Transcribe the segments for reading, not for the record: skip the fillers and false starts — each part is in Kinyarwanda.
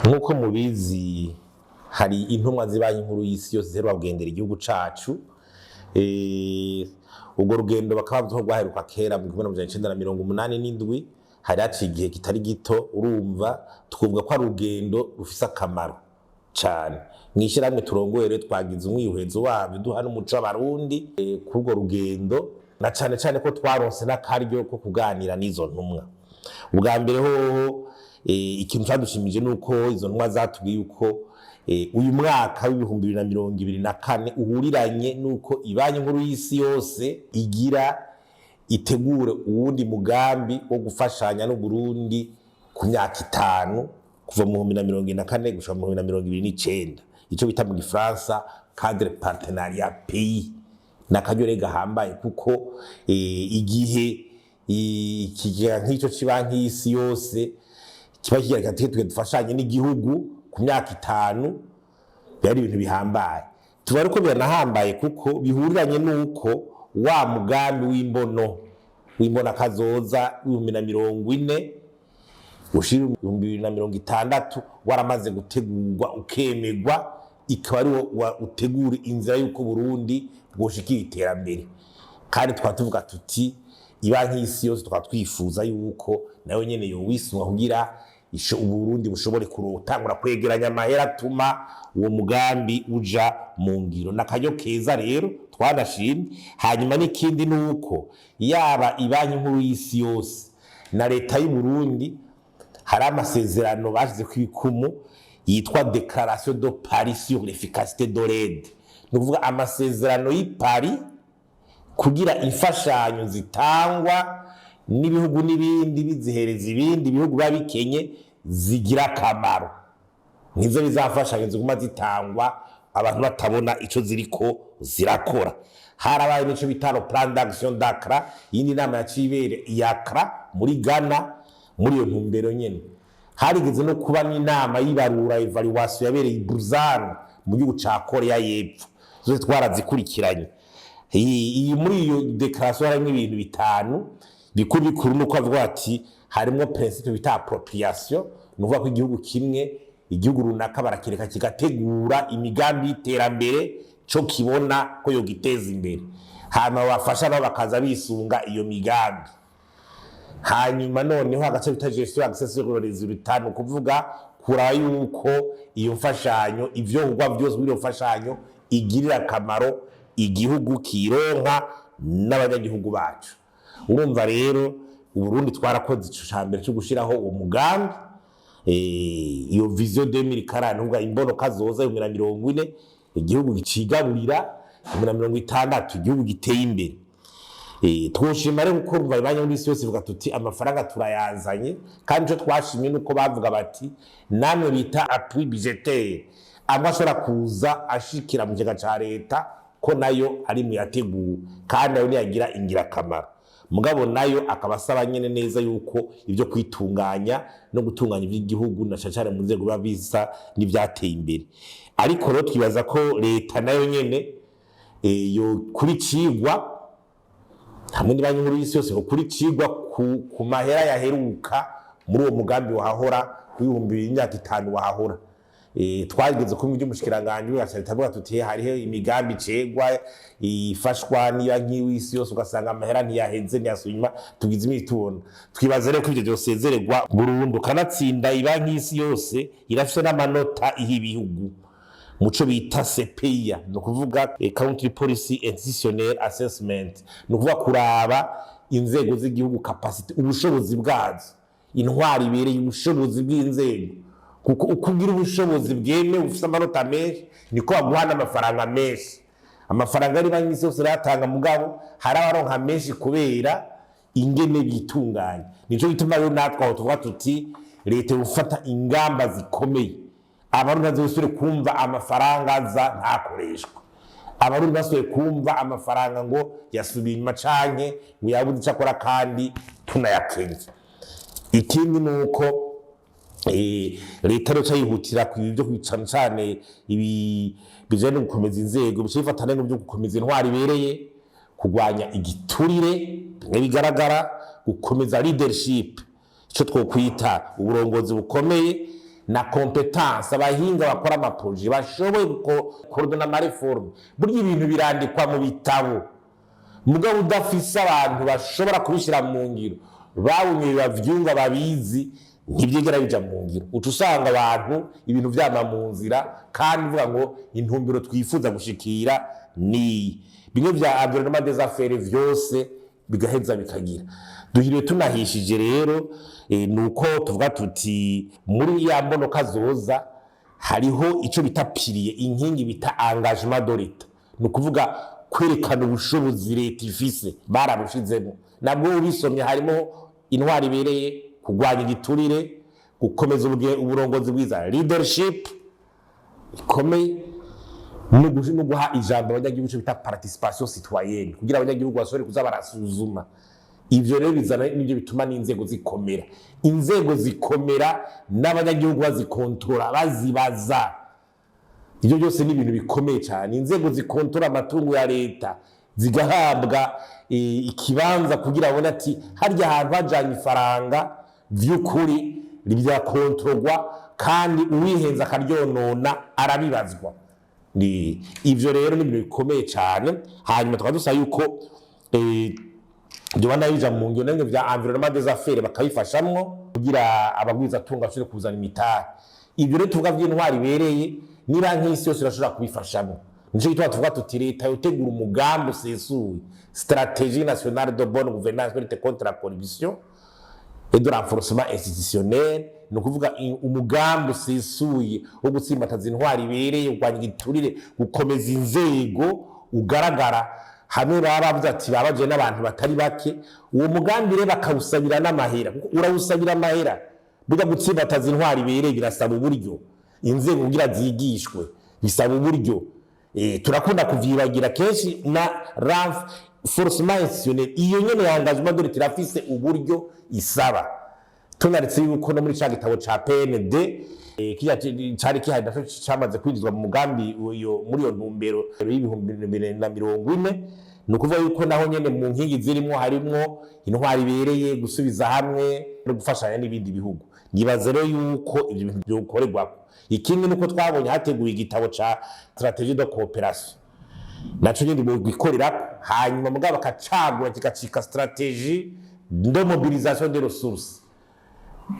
Nkuko mubizi hari intumwa zibanyi nkuru y'isi yose zero bagendera igihugu cacu ubwo rugendo bakaba rwaheruka kera mu 1987 hari haciye igihe kitari gito urumva twumva ko ari urugendo rufise akamaro cyane mwishiramwe turongoye twagize umwihezo wabyo duha n'umuco w'abarundi kurwo rugendo na cyane ko twaronse n'akaryo ko kuganira n'izo ntumwa ubwa mbere ho ikintu cyadushimije nuko izo ntumwa zatubwiye uko uyu mwaka w'ibihumbi 2024 uhuriranye nuko ibanye nkuru y'isi yose igira itegure uwundi mugambi wo gufashanya no Burundi ku myaka 5 kuva mu 2024 gushika mu 2029 ico bita mu Gifaransa cadre partenariat pays nakaryo gahambaye kuko igihe ikigira nk'ico kibanki y'isi yose kiba kigira gatete dufashanye n'igihugu ku myaka 5 byari ibintu bihambaye tuba ariko biranahambaye kuko bihuriranye nuko wa mugambi w'imbona kazoza 2040 ushira 2060 waramaze gutegurwa ukemegwa ikaba ari utegura inzira y'uko Burundi bwoshikira iterambere kandi twatuvuga tuti ibanki y'isi yose twatwifuza yuko nayo nyene yo wisumwa kugira Burundi bushobore kurutangura kwegeranya amahera atuma uwo mugambi uja mu ngiro nakaryo keza rero twanashimye hanyuma n'ikindi nuko yaba ibanki nkuru y'isi yose na leta y'u Burundi hari amasezerano bashize kwikumu yitwa Déclaration de Paris sur l'efficacité de l'aide nukuvuga amasezerano y'i Paris kugira imfashanyo zitangwa n'ibihugu n'ibindi bizihereza ibindi bihugu babikenye zigira akamaro nizo bizafashanya ziguma zitangwa abantu batabona ico ziriko zirakora harabaye nico bitano plan d'action d'Accra yindi nama ya cibere y'Accra muri Ghana muri iyo ntumbero nyene harigeze no kuba n'inama y'ibarura evaluation yabereye i Burundi mu gihugu ca Korea y'Epfo zose twarazikurikiranye iyi muri iyo declaration harimo ibintu bitanu bikuru nuko avuga ati harimo principe bita appropriation nuvuga ko igihugu kimwe igihugu runaka barakireka kigategura imigambi y'iterambere cyo kibona ko yo giteza imbere hama bafasha nabo bakaza bisunga iyo migambi hanyuma noneho agace bita gestion access sur les résultats kuvuga kura yuko iyo mfashanyo ivyo ngwa byose muri iyo mfashanyo igirira akamaro igihugu kironka n'abanyagihugu bacu urumva rero Burundi twarakoze ico cambere cyo gushiraho uwo mugambi iyo vision 2040 ubwa imbono kazoza 2040 igihugu gicigarurira 2060 igihugu giteye imbere twoshima rero uko umva ibanye muri yose vuga tuti amafaranga turayazanye kandi cyo twashimye nuko bavuga bati namwe bita appui budgetaire amashora kuza ashikira mu kiga ca leta ko nayo ari mu yateguwe kandi ayo yagira ingira kamaro mugabo nayo akabasaba nyene neza yuko ivyo kwitunganya no gutunganya iby'igihugu na cyane mu nzego babisa n'ivyateye imbere ariko rero twibaza ko leta nayo nyene yo kuri cigwa hamwe n'ibanye muri y'isi yose kuri cigwa ku mahera yaheruka muri uwo mugambi wahahora w'ibihumbi imyaka 5 wahahora twageze ku mujyi mushikiranganje yasatavuga tuti hariho imigambi cegwa ifashwa niya nk'isi yose ugasanga amahera ntiyaheze ntiyasubima tugize imitubona twibaze rero ko ivyo byosezererwa Burundi kanatsinda ibanki y'isi yose irafise n'amanota ibihugu muco bita CPIA no kuvuga country policy institutional assessment no kuvuga kuraba inzego z'igihugu capacity ubushobozi bwazo intwari ibereye ubushobozi bw'inzego kuko ukugira ubushobozi bweme ufite amanota menshi niko baguhana amafaranga menshi amafaranga ari banki yose ratanga mugabo hari abaronka menshi kubera ingene bitunganya nico bituma rero natwe aho tuvuga tuti leta ufata ingamba zikomeye abarundi bazosure kumva amafaranga za ntakoreshwa abarundi basure kumva amafaranga ngo yasubiye inyuma canke ngo yabuze cyakora kandi tunayakenze ikindi nuko leta rero yihutira ku byo kwicana cyane ibi bijanye gukomeza inzego bifatana no byo gukomeza intwari ibereye kugwanya igiturire bigaragara gukomeza leadership cyo twokwita uburongozi bukomeye na competence abahinga bakora amaproje bashoboye coordonner ama reforme burya ibintu birandikwa mu bitabo mugabo udafise abantu bashobora kubishira mu ngiro bawunye bavyumva babizi ntibyigera bija mu ngiro utusanga abantu ibintu vyama mu nzira kandi uvuga ngo intumbero twifuza gushikira ni bimwe vya environnement des affaires vyose bigaheza bikagira duhiriwe tunahishije rero nuko tuvuga tuti muri ya mbonoka zoza hariho ico bita pilier inkingi bita engagement de l'État nukuvuga kwerekana ubushobozi leta ifise barabushizemo nabwo ubisomye harimo intwari ibereye kugwanya igiturire gukomeza uburongozi bwiza leadership ikomeye no guha ijambo abanyagihugu bita participation citoyenne kugira abanyagihugu basore kuza barasuzuma ivyo rero bizana nibyo bituma n'inzego zikomera inzego zikomera n'abanyagihugu bazikontrola bazibaza ivyo byose ni ibintu bikomeye cyane inzego zikontrola amatungo ya leta zigahabwa ikibanza kugira abone ati harya ahantu bajanye ifaranga vy'ukuri ribya kontrolwa kandi uwihenza akaryonona arabibazwa ni ivyo rero ni ibintu bikomeye cyane hanyuma twadusaba yuko Joana bija mu ngiro nenge vya environnement des affaires bakabifashamwo kugira abagwiza tunga ashobore kuzana imitari ivyo rero tuvuga vy'intwari ibereye niba nk'isi yose irashobora kubifashamo nico gituma tuvuga tuti leta yotegura umugambi usesuye stratégie nationale de bonne gouvernance pour lutter contre la corruption et de renforcement institutionnel no kuvuga umugambi usesuye wo gutsimbataza intwari ibereye urwanya igiturire gukomeza inzego ugaragara hamwe baravuze ati babaje n'abantu batari bake uwo mugambi rero bakawusabira n'amahera urawusabira amahera buga gutsimbataza intwari ibereye birasaba uburyo inzego kugira zigishwe bisaba uburyo turakunda kuvyibagira kenshi na renforcement institutionnel iyo nyene ya engagement de l'État afise uburyo isaba tunaretse yuko no muri ca gitabo ca PND cari kihari naco camaze kwinjizwa mu mugambi muri iyo ntumbero y'ibihumbi 2040 nukuvuga yuko naho nyene mu nkingi zirimo harimwo intwari ibereye gusubiza hamwe no gufashanya n'ibindi bihugu nibaze rero yuko ibyo bintu byokorerwa ikindi nuko twabonye hateguye igitabo ca stratégie de coopération naco nyene mu gikorera hanyuma mugabo bakacagura kigacika stratégie de mobilisation des ressources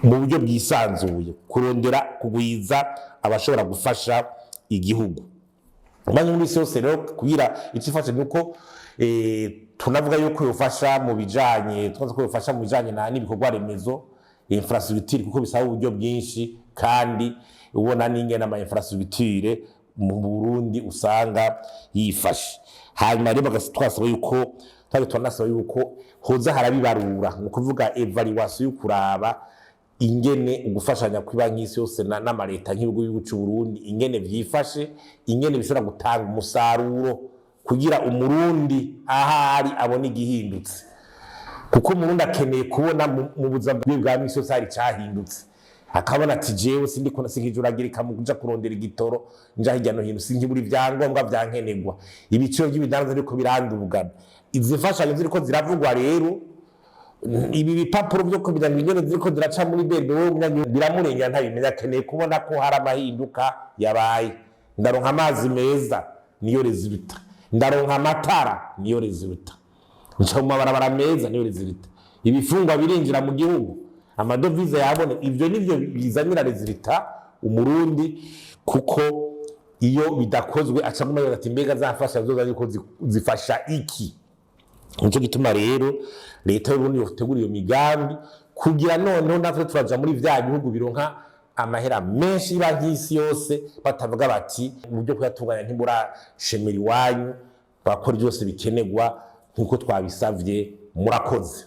mu buryo bwisanzuye kurondera kugwiza abashobora gufasha igihugu Manye muri yose rero kugira icifashe nuko tunavuga yuko yofasha mu bijanye twaza ko yofasha mu bijanye n'ibikorwa remezo infrastructure kuko bisaba uburyo bwinshi kandi ubona n'ingene ama infrastructure mu Burundi usanga yifashe hanyuma rero bagasitwasaba yuko twanasaba yuko hoza harabibarura mu kuvuga evaluation y'ukuraba ingene ugufashanya kwibanki isi yose na leta nk'ibihugu cy'u Burundi ingene vyifashe ingene bishobora gutanga umusaruro kugira umurundi ahari abone igihindutse kuko umurundi akeneye kubona mu buzima bwa misi yose hari cyahindutse akabona ati jewe sindiko nasikijuragirika mu kuja kurondera igitoro nja hirya no hino sinkiburi vyangombwa vyankenegwa ibiciro by'ibidanza ariko birandubugana izifashanyo ziriko ziravugwa rero ibi bipapuro byo kubira ingene ziriko ziraca muri bebe wo biramurengera ntabimenya akeneye kubona ko hari amahinduka yabaye ndaronka amazi meza niyo resulta ndaronka amatara niyo resulta nca mu mabarabara meza niyo resulta ibifungwa birinjira mu gihugu amadovize yabone ivyo nivyo bizanira resulta umurundi kuko iyo bidakozwe aca mu mayo ati mbega zafasha zoza ariko zifasha iki nico gituma rero leta y'Uburundi yotegura iyo migambi kugira noneho natwe turaja muri vya bihugu bironka amahera menshi y'isi yose batavuga bati mu byo kuyatunganya ntimurashemera iwanyu bakora byose bikenegwa nkuko twabisavye murakoze